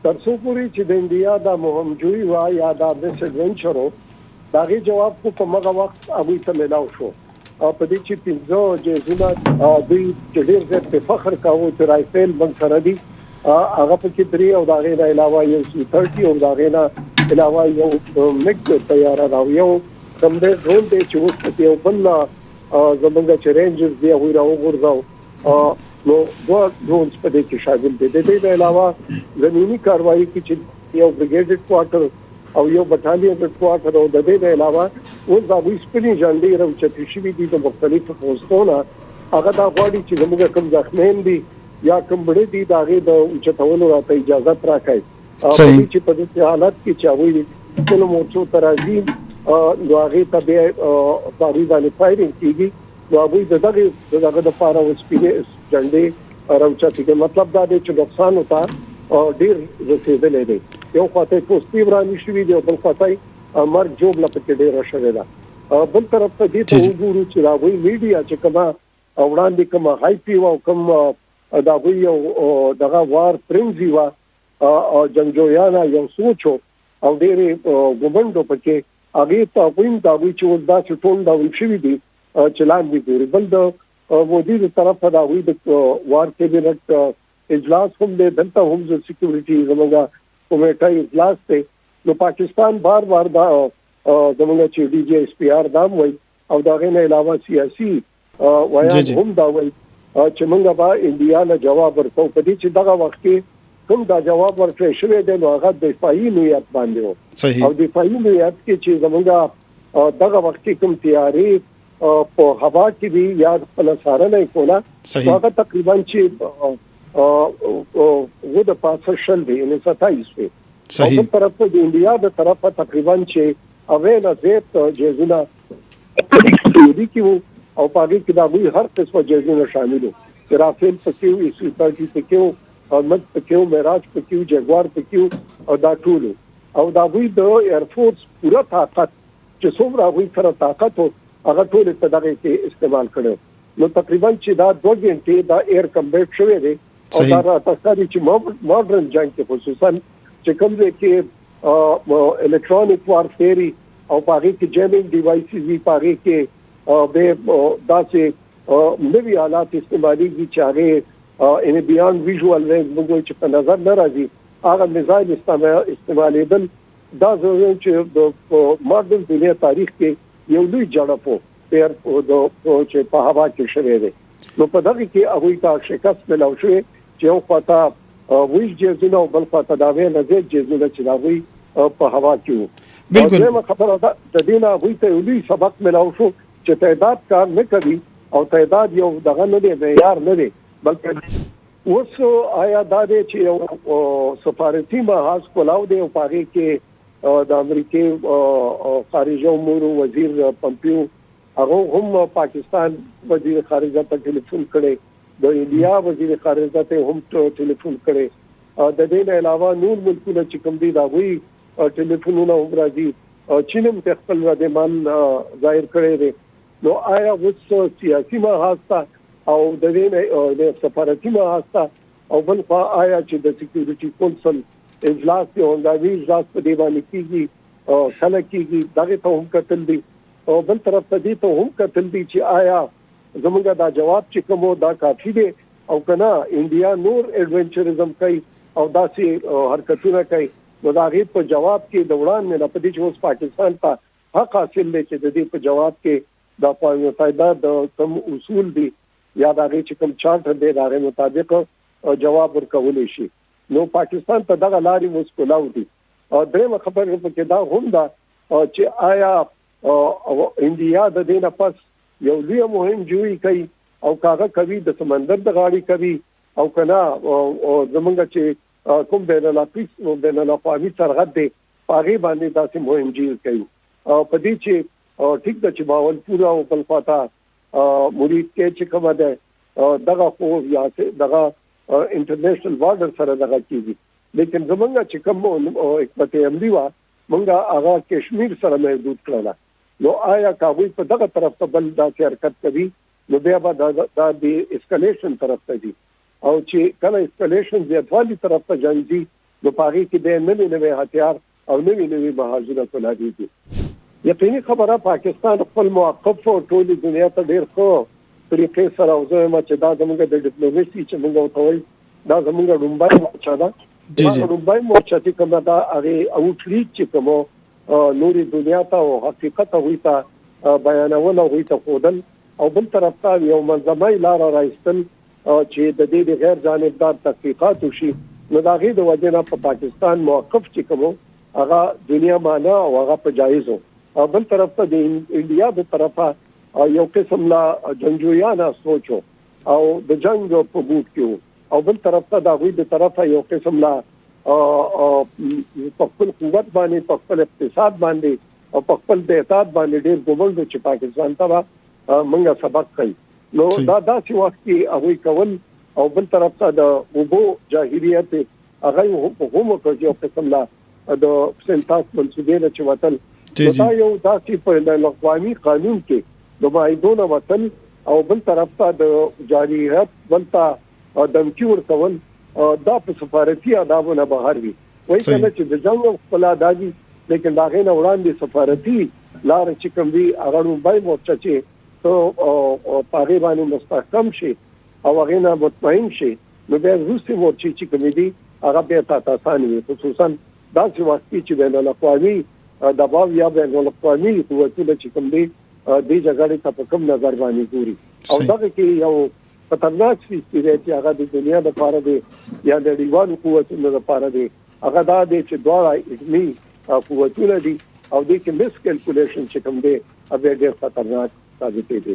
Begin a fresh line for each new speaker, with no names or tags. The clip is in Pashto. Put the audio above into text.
تر څو پورې چې د انډیا د مهمجوی وا یا د بیس ایڈونچرو داغه جواب کو په مغه وخت ابي ته ملاو شو په دې چې پنځه جزونه دوی ډېر زیات په فخر کاوه چې رایفل بن سره دي هغه په کې درې او داغه نه علاوه یو C-30 او داغه نه علاوه یو مګ طیاره راو یو کوم دې ډرون دی چې اوس په یو بل زمونږ چې رینجرز دی هغه راو ورځاو نو دوه ډرونز په دې کې شامل دي د دې علاوه زمینی کاروایی کې چې یو بریګیډ کوارټر او یو بټالین کوارټر او د دې علاوه اوس د ویس پنی جنډي راوچتي شوی دي د مختلفو پوسټونو هغه دا غواړي چې زموږ کوم ځخمین دي یا کوم بړې دي داغه د اوچتولو راته اجازه راکړي چې په دې حالت کې چې وایي ټول موټو ترازی نو هغه ته به پاری باندې فایرینګ کیږي نو هغه دغه د پاره وسپینې جنډي راوچتي مطلب دا دی چې نقصان وتا ډیر رسیدلې دي یو خاطر پوسټیو رانی شوی دی بل خاطر مرګ جوړ لپاره ډیر شوی دا بل طرف ته دي ته وګورو چې راوي میډیا چې کما وړاندې کما هاي پی او کم دا وی یو دغه وار پرنځي وا جنگجویانا یو سوچو او ډیر ګوبندو پکې هغه ته وین دا وی چې دا چې ټول دا وی شوی دی چلان دي ګوري بل د مودي د طرف دا وی د وار کیبنټ اجلاس هم د دلته هم د سکیورټي زموږه کمیټه اجلاس ته نو پاکستان بار بار دا زموږه چې ډي جی اس پی آر دام وای او دا غنه علاوه سیاسي ویا هم دا وای چې موږ به انډیا له جواب ورکو په دې چې دغه وخت کې کوم دا جواب ورکړی شوی دی نو هغه دفاعي نیت باندې وو او دفاعي نیت کې چې زموږه دغه وخت کې کوم تیاری په هوا کې دی یا په لسارنه کولا هغه تقریبا چې و د پاسه شل دی ان 27 وي صحیح په طرف د انډیا د طرفه تقریبا چې اوه نه زیات جزونه دي کې او پاګه کې دا وی هر څه جزونه شامل دي رافیل پکې وي C-30 پکې او مد پکې معراج پکې جګوار پکې او دا ټول او دا وی د ایر فورس پورا طاقت چې څومره وی سره طاقت هغه ټول په دغه کې استعمال کړو نو تقریبا چې دا 2 غنټې دا ایر کمبیټ شوی دی او دا تاسو چې ماډرن جنگ کې خصوصا چې کوم ځای کې الکترونیک وارفیری او پاګه کې جیمینګ ډیوایسز وی پاګه کې به داسې نوی آلات استعمالي چې هغه ان بیان ویژوال رینج موږ چې په نظر نه راځي هغه میزایل استعمالېدل دا ضروري چې د ماډرن دنیا تاریخ کې یو لوی جړپو پیر چې په هوا کې شوی دی نو په دغه کې هغه ته شکست ملو شوی چې یو خطا ویش جزونه او بل خطا دا وی نه زیات جزونه چې دا وی په هوا کې وو بالکل نو خبره ده د دینه وی ته لوی سبق ملو شو چې تعداد کار نه کوي او تعداد یو دغه نه دی معیار نه دی بلکې اوس آیا دا دی چې یو سفارتي محاذ کولاو دی او پاره کې د امریکای خارجه امور وزیر پمپیو هغه هم پاکستان وزیر خارجه ته ټلیفون کړي د انډیا وزیر خارجه ته هم ټلیفون کړي د دې علاوه نور ملکونه چې کوم دي دا وی ټلیفونونه هم راځي چین هم خپل ردمان ظاهر کړي دي نو آیا اوس سیاسي محاذ او د دې د سفارتي محاذ او بل آیا چې د سکیورټي کونسل اجلاس دی او دا وی اجلاس په دی باندې کیږي کله کیږي دغه ته هم کتل دي او بل طرف ته دي ته هم کتل دي چې آیا زموږ دا جواب چې کومو دا کافي دی او کنه انډیا نور ایڈونچرزم کوي او داسې حرکتونه کوي نو دا غي په جواب کې د وړاندې نه پدې چې اوس پاکستان ته حق حاصل دی چې د دې په جواب کې د اقوام متحده د کوم اصول دي یا دا غي چې کوم چارټر دی دا غي مطابق جواب ورکول شي نو پاکستان ته دغه لاري مسکولاو دي درېمه خبره په کې دا هم دا چې آیا انډیا د دې نه پس یو لوی مهم جوړی کوي او کاغه کوي د سمندر د غاړي کوي او کنا زمونږ چې کوم بین الاقوامي سرحد دی هغه باندې داسې مهم جوړ کوي په دې چې ټیک د چې باول پورا او بل پتا مرید کې چې کومه ده دغه خو یا دغه انټرنیشنل بارډر سره دغه کیږي لیکن زمونږ چې کوم حکمت عملی وا مونږه هغه کشمیر سره محدود کړل نو آیا کابل په دغه طرف ته بل دا حرکت کوي نو بیا به دا د اسکلیشن طرف ته دي او چې کله اسکلیشن زیاتوالی طرف ته ځي نو پاره کې د نوې هتیار او نوې محاذونه کولای یقیني خبره پاکستان خپل موقف او ټول دنیا ته ډیر خو طریقې سره اوسه چې دا زموږ د ډیپلوماسي چې موږ وتوي دا زموږ رومبای مورچا ده دا رومبای مورچا چې کومه دا هغه اوټریچ چې کومه نوري دنیا ته او حقیقت وي ته بیانونه وي ته خودل او بل طرف ته یو منظمه لار راځل چې د دې غیر جانبدار تحقیقات وشي نو دا غي د وجنه په پاکستان موقف چې کوم هغه دنیا معنا او هغه په جایزو او بل طرف ته د انډیا د طرفه یو قسم لا جنگجویانه سوچو او د جنگ په بوت کې او بل طرف ته دا غوي د طرفه یو قسم لا په خپل قوت باندې په خپل اقتصاد باندې او په خپل د اعتماد باندې ډیر ګومل چې پاکستان ته منګه سبق کوي نو دا داسې وخت کې هغه کول او بل طرف ته د وبو جاهلیت هغه هم کوي یو قسم لا د سنتاس منسوبې چې وطن دا یو داسې په اقوامي قانون کې د معاهدونو وطن او بل طرف ته د جاهلیت بلتا دمکی ورکول دا په سفارتي آدابونه بهر وي وایي کله چې د جنگ خپل اداګي لیکن دا غینه وړاندې سفارتي لار چې کوم وی هغه رومبای مورچا چې او پاره باندې مستحکم شي او غینه مطمئن شي نو بیا روسي مورچي چې کوم دي هغه به تاسو وي خصوصا دا چې وخت چې بین الاقوامي دباو یا بین الاقوامي قوتونه چې کوم دي د جګړې ته کوم نظر باندې ګوري او دا کې یو خطرناک شي چې هغه د دنیا د لپاره دی یا د ډیوان قوتونو لپاره دی هغه دا دی چې دواړه علمي قوتونه دي او د کې مس کیلکولیشن چې کوم دی هغه ډېر خطرناک ثابت دي